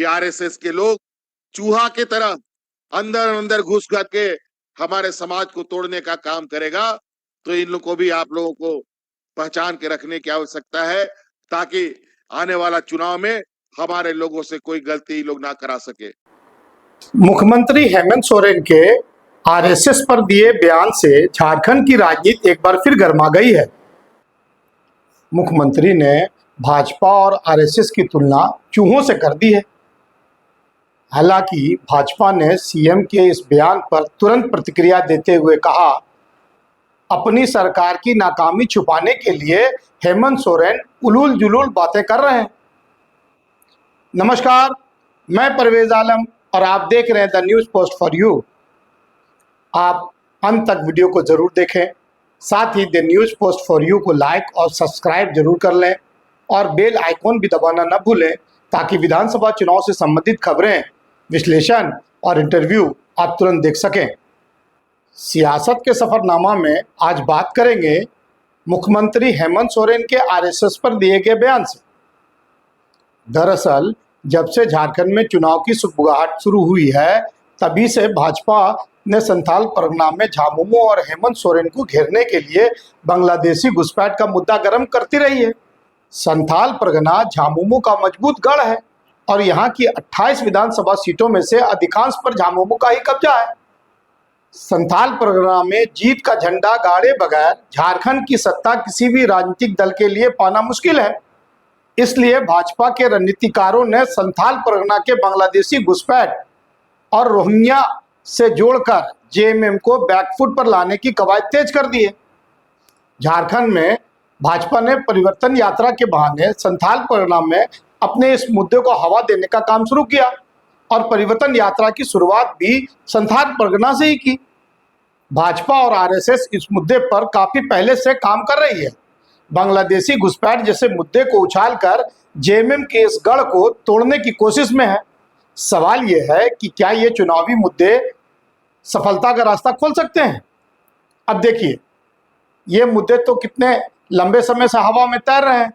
RSS के लोग चूहा की तरह अंदर अंदर घुस के हमारे समाज को तोड़ने का काम करेगा, तो इन लोगों को भी आप लोगों को पहचान के रखने की आवश्यकता है, ताकि आने वाला चुनाव में हमारे लोगों से कोई गलती लोग ना करा सके। मुख्यमंत्री हेमंत सोरेन के आरएसएस पर दिए बयान से झारखंड की राजनीति एक बार फिर गर्मा गई है। मुख्यमंत्री ने भाजपा और आरएसएस की तुलना चूहों से कर दी है। हालांकि भाजपा ने सीएम के इस बयान पर तुरंत प्रतिक्रिया देते हुए कहा, अपनी सरकार की नाकामी छुपाने के लिए हेमंत सोरेन उलूल जुलूल बातें कर रहे हैं। नमस्कार, मैं परवेज आलम और आप देख रहे हैं the news post for you. आप अंत तक वीडियो को जरूर देखें, साथ ही the news post for you को लाइक और सब्सक्राइब जरूर कर लें और बेल आइकॉन भी दबाना न भूलें, ताकि विधानसभा चुनाव से संबंधित खबरें, विश्लेषण और इंटरव्यू आप तुरंत देख सकें। सियासत के सफरनामा में आज बात करेंगे मुख्यमंत्री हेमंत सोरेन के आरएसएस पर दिए गए बयान से। दरअसल जब से झारखंड में चुनाव की सुगबुगाहट शुरू हुई है, तभी से भाजपा ने संथाल परगना में झामुमो और हेमंत सोरेन को घेरने के लिए बांग्लादेशी घुसपैठ का मुद्दा गर्म करती रही है। संथाल परगना झामुमो का मजबूत गढ़ है और यहाँ की 28 विधानसभा सीटों में से अधिकांश पर झामुमो का ही कब्जा है। संथाल परगना में जीत का झंडा गाड़े बगैर झारखंड की सत्ता किसी भी राजनीतिक दल के लिए पाना मुश्किल है। इसलिए भाजपा के रणनीतिकारों ने संथाल परगना के बांग्लादेशी घुसपैठ और रोहिंग्या से जोड़कर जेएमएम को बैकफुट पर लाने की कवायद तेज कर दी है। झारखंड में भाजपा ने परिवर्तन यात्रा के बहाने संथाल परगना में अपने इस मुद्दे को हवा देने का काम शुरू किया और परिवर्तन यात्रा की शुरुआत भी संथाल परगना से ही की। भाजपा और आरएसएस इस मुद्दे पर काफी पहले से काम कर रही है। बांग्लादेशी घुसपैठ जैसे मुद्दे को उछालकर जेएमएम के इस गढ़ को तोड़ने की कोशिश में है। सवाल यह है कि क्या ये चुनावी मुद्दे सफलता का रास्ता खोल सकते हैं। अब देखिए, ये मुद्दे तो कितने लंबे समय से हवा में तैर रहे हैं,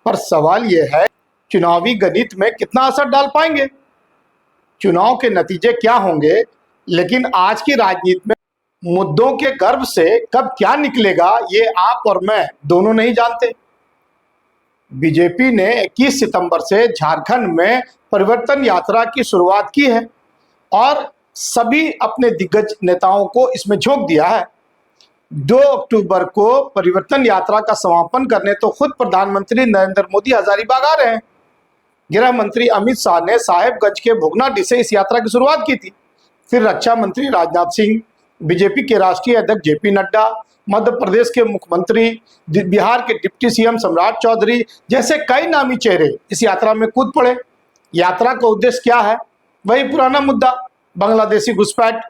पर सवाल यह है चुनावी गणित में कितना असर डाल पाएंगे। चुनाव के नतीजे क्या होंगे, लेकिन आज की राजनीति में मुद्दों के गर्भ से कब क्या निकलेगा, ये आप और मैं दोनों नहीं जानते। बीजेपी ने 21 सितंबर से झारखंड में परिवर्तन यात्रा की शुरुआत की है और सभी अपने दिग्गज नेताओं को इसमें झोंक दिया है। 2 अक्टूबर को परिवर्तन यात्रा का समापन करने तो खुद प्रधानमंत्री नरेंद्र मोदी हजारीबाग आ रहे हैं। गृह मंत्री अमित शाह ने साहेबगंज के भोगनाडीह से इस यात्रा की शुरुआत की थी। फिर रक्षा मंत्री राजनाथ सिंह, बीजेपी के राष्ट्रीय अध्यक्ष जेपी नड्डा, मध्य प्रदेश के मुख्यमंत्री, बिहार के डिप्टी सीएम सम्राट चौधरी जैसे कई नामी चेहरे इस यात्रा में कूद पड़े। यात्रा का उद्देश्य क्या है? वही पुराना मुद्दा, बांग्लादेशी घुसपैठ।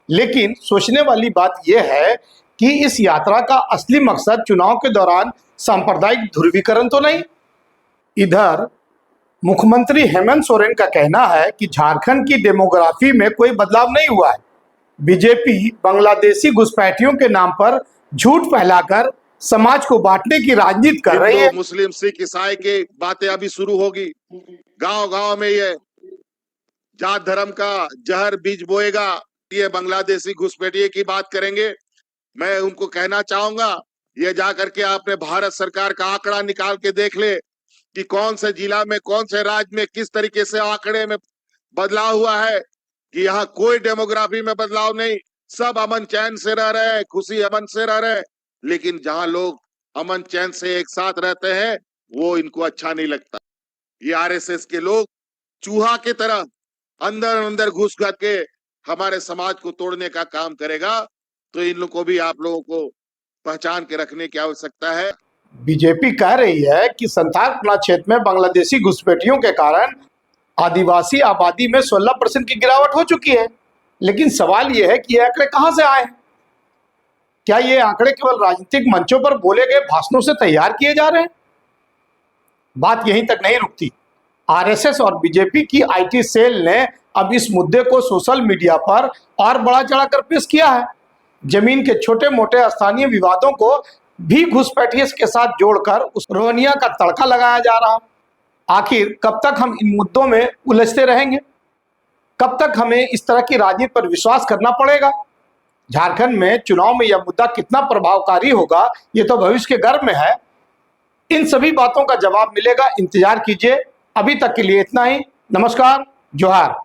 लेकिन सोचने वाली बात यह है कि इस यात्रा का असली मकसद चुनाव के दौरान सांप्रदायिक ध्रुवीकरण तो नहीं। इधर मुख्यमंत्री हेमंत सोरेन का कहना है कि झारखंड की डेमोग्राफी में कोई बदलाव नहीं हुआ है। बीजेपी बांग्लादेशी घुसपैठियों के नाम पर झूठ फैलाकर समाज को बांटने की राजनीति कर रही है। मुस्लिम, सिख, ईसाई की बातें अभी शुरू होगी। गांव गांव में ये जात धर्म का जहर बीज बोएगा। ये बांग्लादेशी घुसपैठिए की बात करेंगे। मैं उनको कहना चाहूंगा, ये जाकर के आपने भारत सरकार का आंकड़ा निकाल के देख ले कि कौन से जिला में, कौन से राज्य में किस तरीके से आंकड़े में बदलाव हुआ है। कि यहाँ कोई डेमोग्राफी में बदलाव नहीं, सब अमन चैन से रह रहे हैं, खुशी अमन से रह रहे हैं। लेकिन जहां लोग अमन चैन से एक साथ रहते हैं, वो इनको अच्छा नहीं लगता। ये आरएसएस के लोग चूहा की तरह अंदर अंदर घुस के हमारे समाज को तोड़ने का काम करेगा, तो इन लोगों को भी आप लोगों को पहचान के रखने की आवश्यकता है। बीजेपी कह रही है कि संथाल परगना क्षेत्र में बांग्लादेशी घुसपैठियों के कारण आदिवासी आबादी में 16% की गिरावट हो चुकी है। लेकिन सवाल यह है कि ये आंकड़े कहां से आए? क्या ये आंकड़े केवल राजनीतिक मंचों पर बोले गए भाषणों से तैयार किए जा रहे हैं? बात यहीं तक नहीं रुकती। आरएसएस और बीजेपी की आईटी सेल ने अब इस मुद्दे को सोशल मीडिया पर और बढ़ा चढ़ाकर पेश किया है। जमीन के छोटे मोटे स्थानीय विवादों को भी घुसपैठियों के साथ जोड़कर उस रोहिंग्या का तड़का लगाया जा रहा। आखिर कब तक हम इन मुद्दों में उलझते रहेंगे? कब तक हमें इस तरह की राजनीति पर विश्वास करना पड़ेगा? झारखंड में चुनाव में यह मुद्दा कितना प्रभावकारी होगा, ये तो भविष्य के गर्भ में है। इन सभी बातों का जवाब मिलेगा, इंतजार कीजिए। अभी तक के लिए इतना ही। नमस्कार, जोहार।